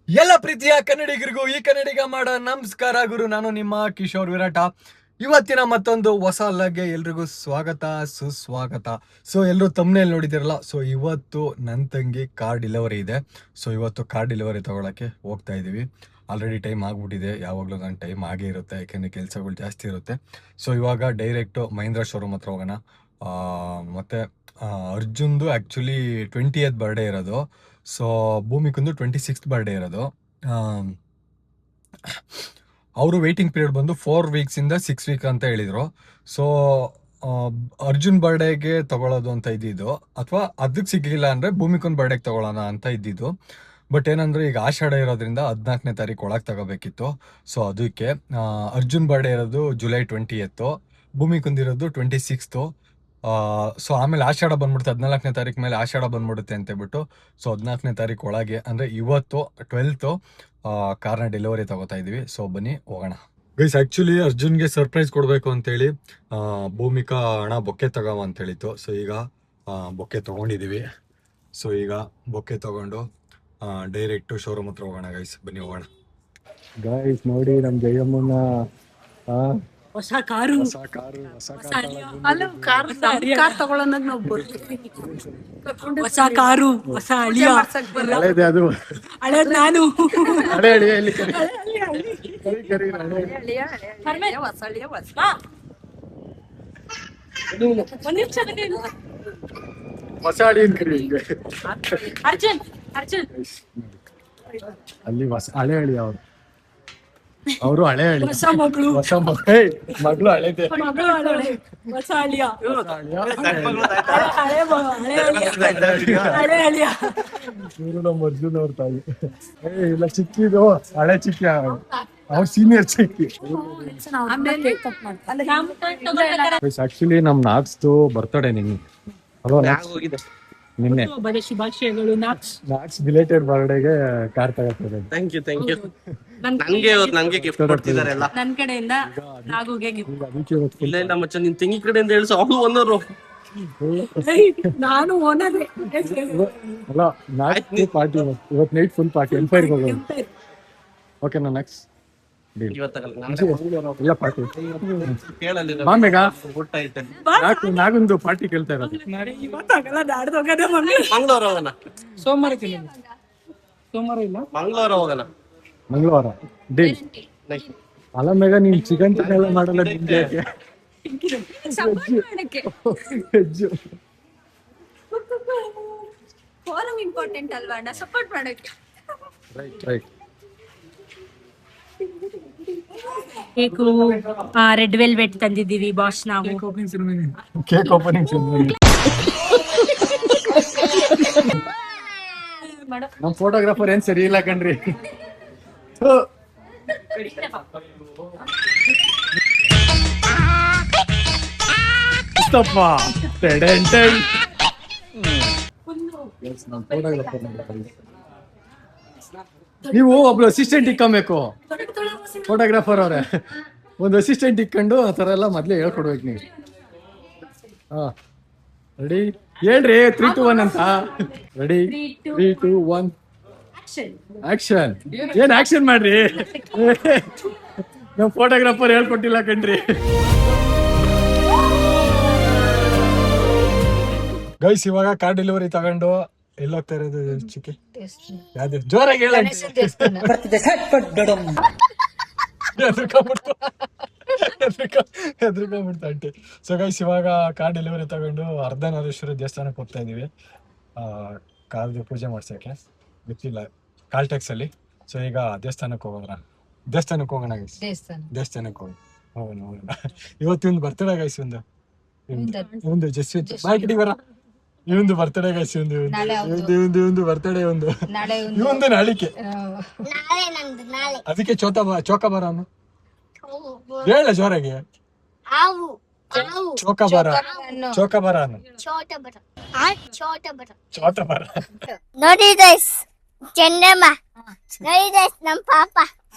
ಎಲ್ಲ ಪ್ರೀತಿಯ ಕನ್ನಡಿಗರಿಗೂ ಈ ಕನ್ನಡಿಗ ಮಾಡೋ ನಮಸ್ಕಾರ ಗುರು. ನಾನು ನಿಮ್ಮ ಕಿಶೋರ್ ವಿರಾಟ. ಇವತ್ತಿನ ಮತ್ತೊಂದು ಹೊಸ ಲಾಗ್ಗೆ ಎಲ್ರಿಗೂ ಸ್ವಾಗತ ಸುಸ್ವಾಗತ. ಸೊ ಎಲ್ಲರೂ ತಮ್ಮನೇಲಿ ನೋಡಿದಿರಲ್ಲ. ಸೊ ಇವತ್ತು ನನ್ನ ತಂಗಿ ಕಾರ್ ಡೆಲಿವರಿ ಇದೆ. ಸೊ ಇವತ್ತು ಕಾರ್ ಡೆಲಿವರಿ ತಗೊಳಕ್ಕೆ ಹೋಗ್ತಾ ಇದೀವಿ. ಆಲ್ರೆಡಿ ಟೈಮ್ ಆಗ್ಬಿಟ್ಟಿದೆ. ಯಾವಾಗಲೂ ನನ್ನ ಟೈಮ್ ಆಗೇ ಇರುತ್ತೆ, ಯಾಕೆಂದರೆ ಕೆಲಸಗಳು ಜಾಸ್ತಿ ಇರುತ್ತೆ. ಸೊ ಇವಾಗ ಡೈರೆಕ್ಟು ಮಹೀಂದ್ರ ಶೋರೂಮ್ ಹತ್ರ ಹೋಗೋಣ. ಮತ್ತು ಅರ್ಜುನ್ದು ಆ್ಯಕ್ಚುಲಿ 20th ಬರ್ಡೇ ಇರೋದು. ಸೊ ಭೂಮಿಕಂದು 26th ಬರ್ಡೇ ಇರೋದು. ಅವರು ವೆಯ್ಟಿಂಗ್ ಪೀರಿಯಡ್ ಬಂದು 4 ವೀಕ್ಸಿಂದ 6 ವೀಕ್ ಅಂತ ಹೇಳಿದರು. ಸೊ ಅರ್ಜುನ್ ಬರ್ಡೇಗೆ ತಗೊಳ್ಳೋದು ಅಂತ ಇದ್ದಿದ್ದು, ಅಥವಾ ಅದಕ್ಕೆ ಸಿಗಲಿಲ್ಲ ಅಂದರೆ ಭೂಮಿಕನ್ ಬರ್ಡೇಗೆ ತಗೊಳ್ಳೋಣ ಅಂತ ಇದ್ದಿದ್ದು. ಬಟ್ ಏನಂದರೆ ಈಗ ಆಷಾಢ ಇರೋದ್ರಿಂದ 14ನೇ ತಾರೀಕು ಒಳಗೆ ತಗೋಬೇಕಿತ್ತು. ಸೊ ಅದಕ್ಕೆ ಅರ್ಜುನ್ ಬರ್ಡೇ ಇರೋದು ಜುಲೈ 20th, ಭೂಮಿಕಂದಿರೋದು 26th. ಸೊ ಆಮೇಲೆ ಆಷಾಢ ಬಂದ್ಬಿಡುತ್ತೆ, 14ನೇ ತಾರೀಕು ಮೇಲೆ ಆಷಾಢ ಬಂದ್ಬಿಡುತ್ತೆ ಅಂತ ಹೇಳ್ಬಿಟ್ಟು. ಸೊ 14ನೇ ತಾರೀಕು ಒಳಗೆ ಅಂದರೆ ಇವತ್ತು 12th ಕಾರ್ನ ಡೆಲಿವರಿ ತಗೋತಾ ಇದೀವಿ. ಸೊ ಬನ್ನಿ ಹೋಗೋಣ ಗೈಸ್. ಆ್ಯಕ್ಚುಲಿ ಅರ್ಜುನ್ಗೆ ಸರ್ಪ್ರೈಸ್ ಕೊಡಬೇಕು ಅಂತೇಳಿ ಭೂಮಿಕಾ ಹಣ ಬೊಕ್ಕೆ ತಗೋ ಅಂತ ಹೇಳಿತ್ತು. ಸೊ ಈಗ ಬೊಕ್ಕೆ ತೊಗೊಂಡಿದ್ದೀವಿ. ಸೊ ಈಗ ಬೊಕ್ಕೆ ತೊಗೊಂಡು ಡೈರೆಕ್ಟು ಶೋರೂಮ್ ಹತ್ರ ಹೋಗೋಣ ಗೈಸ್. ಬನ್ನಿ ಹೋಗೋಣ ಗೈಸ್. ನೋಡಿ ನಮ್ಮ ಜಯಮ್ಮನ ಹೊಸ ಕಾರು ತಗೊಳ್ಳೋಣ. ಹೊಸ ಕಾರು, ಹೊಸ ಅಳಿಯ. ಅದು ಹಳೇದ್ ನಾನು. ಹೊಸ ಅಡಿ ಅರ್ಜುನ್ ಅರ್ಜುನ್ ಅಲ್ಲಿ ಹಳೆ ಹಳಿ ಅವರು ಹಳೆ ಹಳಿ. ಹೊಸ ಮಗಳು, ಹೊಸ ಮಗಳು ಹಳೆದೆ. ಮಗಳು ಹಳೆ, ಹೊಸ ಅಳಿಯ. ಹಳೆ ಅಳಿಯ. ಇವರು ನಮ್ಮ ಅರ್ಜುನ್ ಅವ್ರ ತಾಯಿ. ಇಲ್ಲ ಚಿಕ್ಕಿದು ಹಳೆ ಚಿಕ್ಕಿ, ಅವ್ರ ಸೀನಿಯರ್ ಚಿಕ್ಕಿ. ಆಕ್ಚುಲಿ ನಮ್ ನಾಕ್ಸ್ದು ಬರ್ತಡೇ ನಿನ್ನೆ. ನಿನ್ನೆ ಶುಭಾಶಯಗಳು. ನಾಕ್ಸ್ ಬಿಲೇಟೆಡ್ ಬರ್ಡೇಗೆ ಕಾರ್ ತಗೋತಾರೆ. Thank you. ನಂಗೆ ಗಿಫ್ಟ್ ಕೊಡ್ತಿದ್ದಾರೆ ಎಲ್ಲ ನನ್ ಕಡೆಯಿಂದ ನಾಗುಗೆ ಗಿಫ್ಟ್. ಇಲ್ಲ ಮಚ್ಚ, ನಿನ್ ತಂಗಿ ಕಡೆಯಿಂದ ಹೇಳ್ಸ. ಅವಳು ಓನರು. ನಾನು ಓನರ್ ಅಲ್ಲ, ನಾಕ್ಸ್ ಪಾರ್ಟಿ ಇವತ್ತು ನೈಟ್ ಫುಲ್ ಪಾರ್ಟಿ. ಎಂಪೈರ್ ಹೋಗೋದು. ಓಕೆನಾ? ನೆಕ್ಸ್ಟ್ ಇಲ್ಲ ಪಾರ್ಟಿ ಮಾಮೆಗ ನಾಗೊಂದು ಪಾರ್ಟಿ ಕೇಳ್ತಾ ಇರೋದು. ಮಂಗಳವಾರ ಹೋಗೋಣ. ಸೋಮವಾರ ಇಲ್ಲ, ಮಂಗಳವಾರ ಹೋಗೋಣ. ಮಂಗಳವಾರ ಡೇಟ್ ಅಲ್ಲ ಮೇಗ. ನೀನ್ ಚಿಕನ್ ಎಲ್ಲ ಮಾಡಲ್ಲ ನಿಮ್ಗೆ ವೆಜ್ಜು. ಫಾಲೋ ಇಂಪಾರ್ಟೆಂಟ್ ಅಲ್ವಾ ಅಣ್ಣ, ಸಪೋರ್ಟ್ ಮಾಡಕ್ಕೆ. ರೈಟ್. ಕೇಕು ರೆಡ್ ವೆಲ್ವೆಟ್ ತಂದಿದ್ದೀವಿ ಬಾಸ್. ನಾವು ಕೇಕ್ ಓಪನಿಂಗ್ ನಮ್ ಫೋಟೋಗ್ರಾಫರ್ ಏನ್ ಸರಿ ಇಲ್ಲ ಕಣ್ರಿ. ನೀವು ಒಬ್ರು ಅಸಿಸ್ಟೆಂಟ್ ಇಕ್ಕಬೇಕು. ಫೋಟೋಗ್ರಾಫರ್ ಅವ್ರೆ ಒಂದು ಅಸಿಸ್ಟೆಂಟ್ ಇಕ್ಕೊಂಡು ಆ ಥರ ಎಲ್ಲ ಮೊದಲೇ ಹೇಳ್ಕೊಡ್ಬೇಕು ನೀವು. ರೆಡಿ? ಹೇಳ್ರಿ 3, 2, 1 ಅಂತ. ರೆಡಿ? 3, 2, 1 ಆಕ್ಷನ್. ಏನ್ ಆಕ್ಷನ್ ಮಾಡ್ರಿ? ನಮ್ ಫೋಟೋಗ್ರಾಫರ್ ಹೇಳ್ಕೊಟ್ಟಿಲ್ಲ ಕಣ್ರಿ. ಗೈಸ್ ಇವಾಗ ಕಾರ್ ಡೆಲಿವರಿ ತಗೊಂಡು ಎಲ್ಲೋಗ್ತಾ ಇರೋದು ಚಿಕ್ಕಿ? ಯಾವ್ದು ಜೋರಾಗಿ ಹೇಳ. ಹೆದರ್ಕೊಂಡ್ಬಿಡ್ತಾ ಆಂಟಿ. ಸೊ ಗೈಸ್ ಇವಾಗ ಕಾರ್ ಡೆಲಿವರಿ ತಗೊಂಡು ಅರ್ಧನಾರೀಶ್ವರ ದೇವಸ್ಥಾನಕ್ಕೆ ಹೋಗ್ತಾ ಇದೀವಿ. ಕಾರ್ದು ಪೂಜೆ ಮಾಡ್ಸೋಕೆ ಗೊತ್ತಿಲ್ಲ ಕಾಲ್ಟೆಕ್ಸ್ ಅಲ್ಲಿ. ಸೊ ಈಗ ದೇವಸ್ಥಾನಕ್ಕೆ ಹೋಗೋಣ ಗೈಸ್. ದೇವಸ್ಥಾನಕ್ಕೆ ಹೋಗೋಣ. ಇವತ್ತು ಬರ್ತಡೇ ಗೈಸ್. ಒಂದು ಜಸ್ವಿತ್ ಮಾರ್ಕೆಟಿಗೆ ಬರ. ಇವಂದು ಬರ್ತಡೇ ಗೈಸ್. ಇವಂದು ಬರ್ತಡೇ. ಇವಂದು ನಾಳಿಕೆ. ಅದಕ್ಕೆ ಚೌಕಾಬಾರ ಹೇಳ ಜೋರಾಗಿ. ಚೌಕಾಬಾರ ನೋಡಿ ಗೈಸ್, ಚಂದಮ್ಮ. ನೋಡಿ ಗೈಸ್ ನಮ್ ಪಾಪ.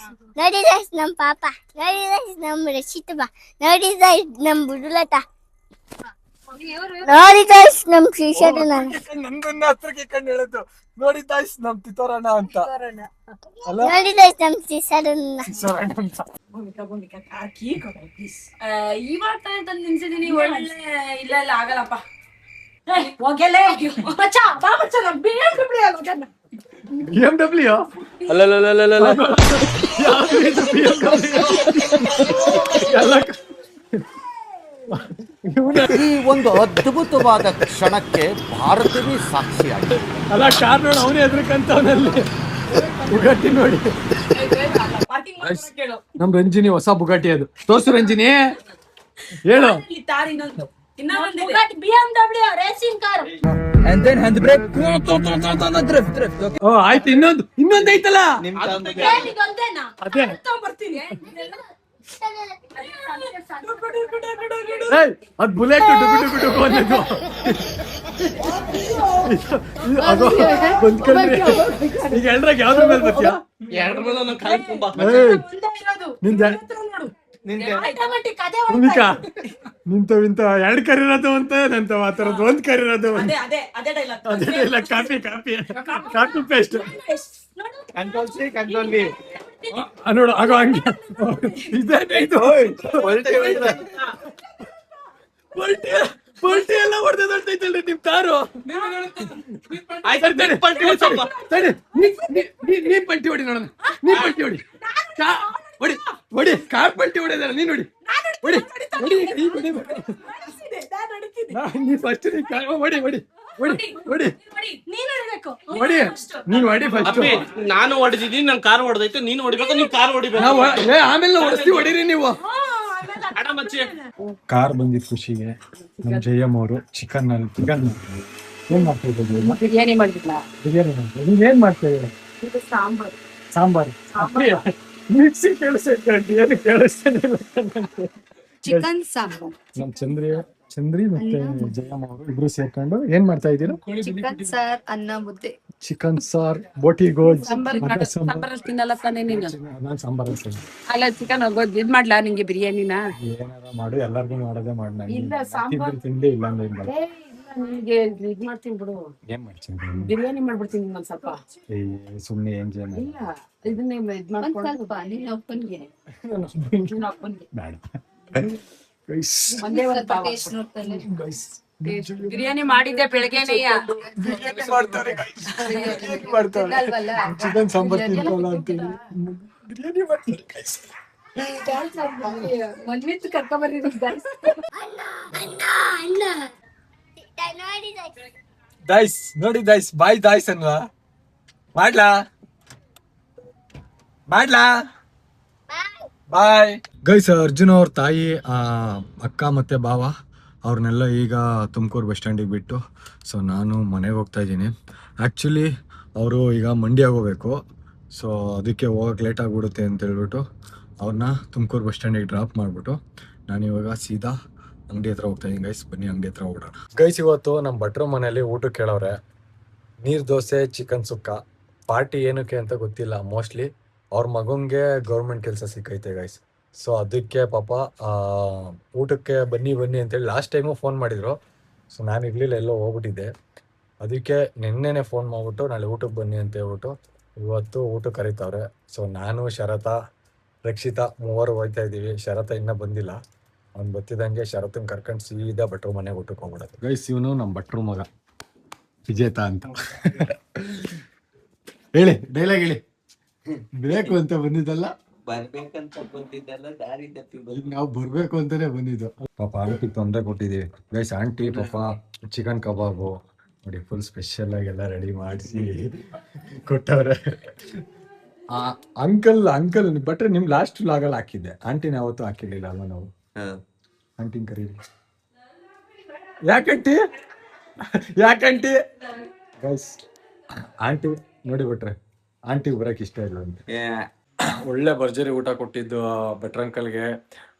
ನೋಡಿ ಗೈಸ್ ನಮ್ ಪಾಪ. ನೋಡಿ ಗೈಸ್ ನಮ್ ರಚಿತಮ್ಮ. ನೋಡಿ ಗೈಸ್ ನಮ್ ಬುಡುಲತ. ನೋಡಿ ಗೈಸ್ ನಮ್ ಟೀಚರ್ ನಂದನ್ನ ಹತ್ರಕ್ಕೆ ಕಂಡು ಹೇಳುದು ನೋಡಿ ತಾಯ್ಸ್ ನಮ್ ತಿತೋರಣ ಅಂತ ಅಲ್ಲ ನೋಡಿ ಗೈಸ್ ನಮ್ ಟೀಚರ್ ಕಿಶೋರಣ್ಣ ಅಂತ. ಇವಾಗ ತಂದು ನಿಲ್ಸಿದೀನಿ ಒಳ್ಳೆ ಇಲ್ಲ ಇಲ್ಲ ಆಗಲ್ಲಪ್ಪ ಹೋಗಲೇ ಮಚ್ಚಾ ಬಾ ಮಚ್ಚಾ BMW ಆಗೋದನ್ನ BMW ಅಲ್ಲಲ್ಲಲ್ಲಲ್ಲ ಈ ಒಂದು ಅದ್ಭುತವಾದ ಕ್ಷಣಕ್ಕೆ ಭಾರತವೇ ಸಾಕ್ಷಿಯಾಗಿದೆ. ಅಲ್ಲ ಕಾರ್ ನೋಡಿ ಅವನೇ ಎದ್ರಕಂತವನಲ್ಲಿ ಬುಗಾಟಿ ನೋಡಿ. ಕೇಳು ನಮ್ ರಂಜಿನಿ ಹೊಸ ಬುಗಾಟಿ ಅದು ತೋರ್ಸು ರಂಜಿನಿ ಹೇಳು. ಈ ತಾರ್ ಇನ್ನೊಂದು ಬುಗಾಟಿ BMW ರೇಸಿಂಗ್ ಕಾರ್ ಓ ಆಯ್ತು ಇನ್ನೊಂದು ಐತಲ್ಲ ಇದೊಂದೇನಾ ಅದೇ ಬರ್ತೀನಿ ಏಯ್, ಅದ್ ಬುಲೆಟ್ ಡುಗು ಡುಗು ಡುಗು ಅನ್ನೋದು. ಅದು ಒಂದ್ ಕಡೆ ಈಗ ಎಲ್ರಾಗ ಯಾವ್ದ್ರ ಮೇಲೆ ಬರ್ತೀಯಾ? ಎರಡ್ರ ಮೇಲೆ ಒಂದೊಂದ್ ಕಾಲ್ ತುಂಬಾ. ಏಯ್, ಮುಂದೆ ಇರೋದು ನಿಂದ ನಿಂದೆ ಆಟೋಮೆಟಿಕ್ ಅದೇ ಭೂಮಿಕಾ ನಿಂತ ಎರಡ್ ಕರಿರೋದು ಅಂತ ನಂತವ ಆ ಥರದ್ದು ಒಂದ್ ಕರಿರೋದು ಅದೇ ಅದೇ ಅದೇ ಡೈಲಾಗ್ ಅದೇ ಇಲ್ಲ copy paste control C control B. ನೋಡು ಆಗೋ ಹಂಗೆ ಇದೇನೆ ಇದು ಪಲ್ಟಿ ಎಲ್ಲ ಹೊಡೆದೈತಲ್ರಿ ನಿಮ್ ತಾರು. ಆಯ್ತು ಪಲ್ಟಿ ಒಂದ್ ಸ್ವಲ್ಪ. ತಡಿ, ನೀ ಪಲ್ಟಿ ಹೊಡಿ ನೋಡೋಣ. ನೀ ಪಲ್ಟಿ ಹೊಡಿ ಹೊಡಿ ಕಾರ್ ಪಲ್ಟಿ ಹೊಡೆದಾರ ನೀನ್ ಹೊಡಿ ಹೊಡಿ ಹೊಡಿ ನೀ ಹೊಡಿ. ನೀ ಫಸ್ಟ್ ಹೊಡಿ ಹೊಡಿ ಹೊಡಿ ಹೊಡಿ ನೀನ್ ಹೇಳ್ಬೇಕು ಹೊಡಿ ನೀನ್ ಹೊಡಿ ಫಸ್ಟ್. ಅಪ್ಪಿ ನಾನು ಹೊಡೆದಿದ್ದೀನಿ, ನನ್ ಕಾರ್ ಹೊಡೆದೈತೆ, ನೀನು ಹೊಡಿಬೇಕು, ನೀನ್ ಕಾರ್ ಹೊಡಿಬೇಕು. ನಾವು ಆಮೇಲೆ ಹೊಡಿಸ್ತೀವಿ ಹೊಡೀರಿ ನೀವು. ಅಡ ಮಚ್ಚಿ ಕಾರ್ ಬಂದಿದ್ ಖುಷಿಗೆ ನಮ್ ಜಯಮ್ಮ ಅವರು ಚಿಕನ್ ಏನ್ ಮಾಡ್ತಾ ಇದ್ದೀವಿ? ಬಿರಿಯಾನಿ ಮಾಡಿದ್ಲ ಬಿರಿಯಾನಿ ನೀವ್ ಏನ್ ಮಾಡ್ತಾ ಇದ್ದೀವಿ? ಸಾಂಬಾರ್ ಸಾಂಬಾರು ಮಿಕ್ಸಿ ಕೇಳಿಸ್ತೈತೆ ಏನು ಕೇಳಿಸ್ತೇನೆ ಇಲ್ಲ. ಚಿಕನ್ ಸಾಂಬಾರ್ ನಮ್ ಚಂದ್ರಿ ಮತ್ತೆ ಜಯಮ್ಮ ಅವರು ಇಬ್ರು ಸೇರ್ಕೊಂಡು ಏನ್ ಮಾಡ್ತಾ ಇದ್ದೀರಾ? ಚಿಕನ್ ಸಾರ್ ಅನ್ನ ಮುದ್ದೆ ಚಿಕನ್ ಸಾರ್ ಬೋಟಿ ಗೋಜ್ ಸಾಂಬಾರ್ ತಿನ್ನಲ್ಲ ತಾನೇ ನೀನು ನಾನ್ ಸಾಂಬಾರ್ ಅಲ್ಲ ಚಿಕನ್ ಇದ್ ಮಾಡ್ಲಾ ನಿಂಗೆ ಬಿರಿಯಾನಿನ ಏನಾರ ಮಾಡು ಎಲ್ಲಾರ್ಗು ಮಾಡೋದೇ ಮಾಡ್ ಇಲ್ಲ, ಸಾಂಬಾರ್. ತಿಂಡಿ ಇಲ್ಲ ಅಂದ್ರೆ ಏನ್ ಮಾಡೋದು? ನಿಂಗೆ ಇದ್ ಮಾಡ್ತೀನಿ ಬಿಡು ಏನ್ ಮಾಡ್ತೀನಿ ಬಿರಿಯಾನಿ ಮಾಡ್ಬಿಡ್ತೀನಿ ಒಂದ್ ಸ್ವಲ್ಪ ಸುಮ್ನೆ ಏನ್ ಜನ ಇಲ್ಲ ಇದನ್ನೇ ಇದ್ ಒಂದ್ ಮಾಡ್ಕೊಂಡು ಸ್ವಲ್ಪ ನಿನ್ನ ಅಪ್ಪನ್ಗೆ ನಿನ್ನ ಅಪ್ಪನ್ಗೆ ಬೇಡ ಗೈಸ್ ಒಂದೇ ಒಂದ್ ಸ್ವಲ್ಪ ಪಾವ. ಟೇಸ್ಟ್ ನೋಡ್ತಾನೆ ಗೈಸ್ ಬಿರಿಯಾನಿ ಮಾಡಿದ್ದೆ ಬೆಳಗ್ಗೆನೆಯ ಬಿರಿಯಾನಿ ಮಾಡ್ತಾರೆ ಮಾಡ್ತಾರೆ ಅಲ್ವಲ್ಲ ಚಿಕನ್ ಸಾಂಬಾರ್ ತಿನ್ಕೊಳ್ಳ ಅಂತೀವಿ ಬಿರಿಯಾನಿ ಮಾಡ್ತಾರೆ ಗೈಸ್. ಮನ್ವಿತ್ ಕರ್ಕೊಂಬರ್ರಿ ನೋಡಿ ದೈಸ್ ಬಾಯ್ ದಾಯ್ಸ್ ಅನ್ವಾ ಮಾಡ್ಲಾ ಬಾಯ್ ಗೈಸ್. ಅರ್ಜುನ್ ಅವ್ರ ತಾಯಿ ಅಕ್ಕ ಮತ್ತೆ ಭಾವ ಅವ್ರನ್ನೆಲ್ಲ ಈಗ ತುಮಕೂರು ಬಸ್ ಸ್ಟ್ಯಾಂಡಿಗೆ ಬಿಟ್ಟು ಸೊ ನಾನು ಮನೆಗೆ ಹೋಗ್ತಾ ಇದ್ದೀನಿ. ಆ್ಯಕ್ಚುಲಿ ಅವರು ಈಗ ಮಂಡ್ಯಕ್ಕೆ ಹೋಗ್ಬೇಕು, ಸೊ ಅದಕ್ಕೆ ಹೋಗಕ್ಕೆ ಲೇಟ್ ಆಗಿಬಿಡುತ್ತೆ ಅಂತ ಹೇಳ್ಬಿಟ್ಟು ಅವ್ರನ್ನ ತುಮಕೂರು ಬಸ್ ಸ್ಟ್ಯಾಂಡಿಗೆ ಡ್ರಾಪ್ ಮಾಡಿಬಿಟ್ಟು ನಾನಿವಾಗ ಸೀದಾ ಅಂಗಡಿ ಹತ್ರ ಹೋಗ್ತಾ ಇದ್ದೀನಿ ಗೈಸ್. ಬನ್ನಿ ಅಂಗಡಿ ಹತ್ರ ಹೋಗೋಣ ಗೈಸ್. ಇವತ್ತು ನಮ್ಮ ಭಟ್ರ ಮನೆಯಲ್ಲಿ ಊಟಕ್ಕೆ ಕೇಳೋರೆ ನೀರು ದೋಸೆ ಚಿಕನ್ ಸುಕ್ಕ. ಪಾರ್ಟಿ ಏನಕ್ಕೆ ಅಂತ ಗೊತ್ತಿಲ್ಲ, ಮೋಸ್ಟ್ಲಿ ಅವ್ರ ಮಗಂಗೆ ಗೌರ್ಮೆಂಟ್ ಕೆಲಸ ಸಿಕ್ಕೈತೆ ಗೈಸ್. ಸೊ ಅದಕ್ಕೆ ಪಾಪ ಊಟಕ್ಕೆ ಬನ್ನಿ ಅಂತೇಳಿ ಲಾಸ್ಟ್ ಟೈಮು ಫೋನ್ ಮಾಡಿದರು. ಸೊ ನಾನು ಇರಲಿಲ್ಲ, ಎಲ್ಲೋ ಹೋಗ್ಬಿಟ್ಟಿದ್ದೆ. ಅದಕ್ಕೆ ನಿನ್ನೆನೆ ಫೋನ್ ಮಾಡಿಬಿಟ್ಟು ನಾಳೆ ಊಟಕ್ಕೆ ಬನ್ನಿ ಅಂತ ಹೇಳ್ಬಿಟ್ಟು ಇವತ್ತು ಊಟಕ್ಕೆ ಕರೀತಾವ್ರೆ. ಸೊ ನಾನು ಶರತ ರಕ್ಷಿತಾ ಮೂವರು ಹೋಗ್ತಾ ಇದ್ದೀವಿ. ಶರತ ಇನ್ನೂ ಬಂದಿಲ್ಲ, ಅವ್ನು ಬತ್ತಿದಂಗೆ ಶರತನ ಕರ್ಕೊಂಡು ಸೀದಾ ಭಟ್ರು ಮನೆಗೆ ಊಟಕ್ಕೆ ಹೋಗ್ಬಿಡೋದು ಗೈಸ್. ಇವನು ನಮ್ಮ ಭಟ್ರು ಮಗ ವಿಜೇತ ಅಂತ ಹೇಳಿ ಡೈಲಾಗ್ ಹೇಳಿ. ಬೇಕು ಅಂತ ಬಂದಿದ್ದಲ್ಲ, ಬರ್ಬೇಕಂತ ಬಂದಿದ್ದಲ್ಲ, ದಾರಿ ತಪ್ಪಿ ಬಂದ. ನಾವು ಬರ್ಬೇಕು ಅಂತಾನೆ ಬಂದಿದ್ದು. ಪಾಪ ಆಂಟಿ ತೊಂದರೆ ಕೊಟ್ಟಿದ್ದೀವಿ ಗೈಸ್. ಆಂಟಿ ಪಾಪ ಚಿಕನ್ ಕಬಾಬು ನೋಡಿ ಫುಲ್ ಸ್ಪೆಷಲ್ ಆಗಿ ಎಲ್ಲ ರೆಡಿ ಮಾಡಿಸಿ ಕೊಟ್ಟವ್ರೆ. ಅಂಕಲ್ ಬಟ್ರೆ ನಿಮ್ ಲಾಸ್ಟ್ ಲಾಗಲ್ಲಿ ಹಾಕಿದ್ದೆ, ಆಂಟಿನ ಯಾವತ್ತೂ ಹಾಕಿರ್ಲಿಲ್ಲ ಅಲ್ವಾ ನಾವು. ಆಂಟಿನ ಕರೀರಿ. ಯಾಕಂಟಿ ಗೈಸ್ ಆಂಟಿ ನೋಡಿ ಬಿಟ್ರೆ ಆಂಟಿ ಬರಕ್ ಇಷ್ಟ ಇಲ್ಲ ಅಂತ. ಒಳ್ಳೆ ಭರ್ಜರಿ ಊಟ ಕೊಟ್ಟಿದ್ದು ಭಟ್ರ ಅಂಕಲ್ಗೆ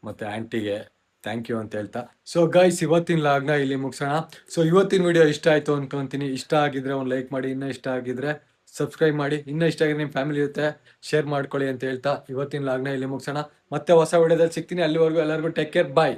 ಮತ್ತೆ ಆಂಟಿಗೆ ಥ್ಯಾಂಕ್ ಯು ಅಂತ ಹೇಳ್ತಾ. ಸೊ ಗೈಸ್ ಇವತ್ತಿನ ಲಾಗ್ನ ಇಲ್ಲಿ ಮುಗಿಸೋಣ. ಸೊ ಇವತ್ತಿನ ವಿಡಿಯೋ ಇಷ್ಟ ಆಯ್ತು ಅನ್ಕೊಂತೀನಿ. ಇಷ್ಟ ಆಗಿದ್ರೆ ಒಂದು ಲೈಕ್ ಮಾಡಿ, ಇನ್ನೂ ಇಷ್ಟ ಆಗಿದ್ರೆ ಸಬ್ಸ್ಕ್ರೈಬ್ ಮಾಡಿ, ಇನ್ನೂ ಇಷ್ಟ ಆಗಿದ್ರೆ ನಿಮ್ಮ ಫ್ಯಾಮಿಲಿ ಜೊತೆ ಶೇರ್ ಮಾಡ್ಕೊಳ್ಳಿ ಅಂತ ಹೇಳ್ತಾ ಇವತ್ತಿನ ಲಾಗ್ನ ಇಲ್ಲಿ ಮುಗಿಸೋಣ. ಮತ್ತೆ ಹೊಸ ವಿಡಿಯೋದಲ್ಲಿ ಸಿಗ್ತೀನಿ. ಅಲ್ಲಿವರೆಗೂ ಎಲ್ಲರಿಗೂ ಟೇಕ್ ಕೇರ್, ಬಾಯ್.